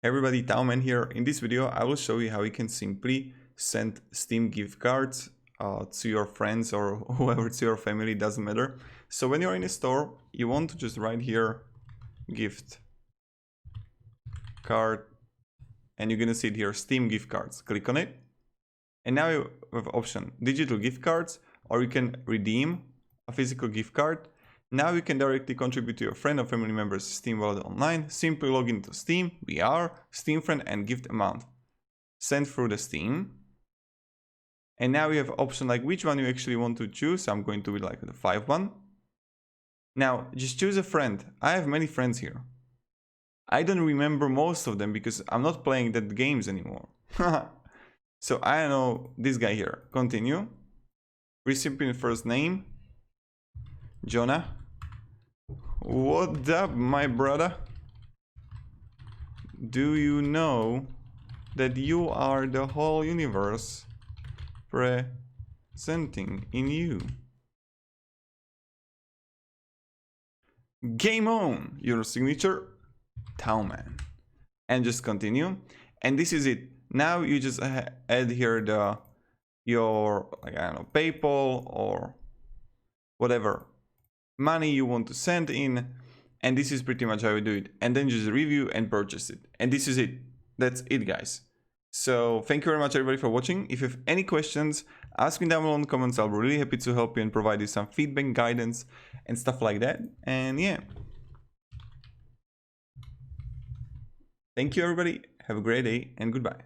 Everybody, TaoMan here. In this video, I will show you how you can simply send Steam gift cards to your friends or whoever, to your family, doesn't matter. So when you're in a store, you want to just write here gift card, and you're gonna see it here, Steam gift cards. Click on it, and now you have option digital gift cards, or you can redeem a physical gift card. Now you can directly contribute to your friend or family member's Steam wallet online. Simply log into Steam, VR, Steam friend, and gift amount. Send through the Steam. And now you have option like which one you actually want to choose. I'm going to be like the 5 one. Now just choose a friend. I have many friends here. I don't remember most of them because I'm not playing that games anymore. So I know this guy here. Continue. Recipient first name, Jonah. What up, my brother? Do you know that you are the whole universe presenting in you? Game on! Your signature, TaoMan. And just continue. And this is it. Now you just add here your, like, I don't know, PayPal or whatever money you want to send in, and this is pretty much how you do it. And then just review and purchase it, and this is it. That's it, guys. So thank you very much, everybody, for watching. If you have any questions, ask me down below in the comments. I'll be really happy to help you and provide you some feedback, guidance, and stuff like that. And yeah, thank you, everybody. Have a great day, and goodbye.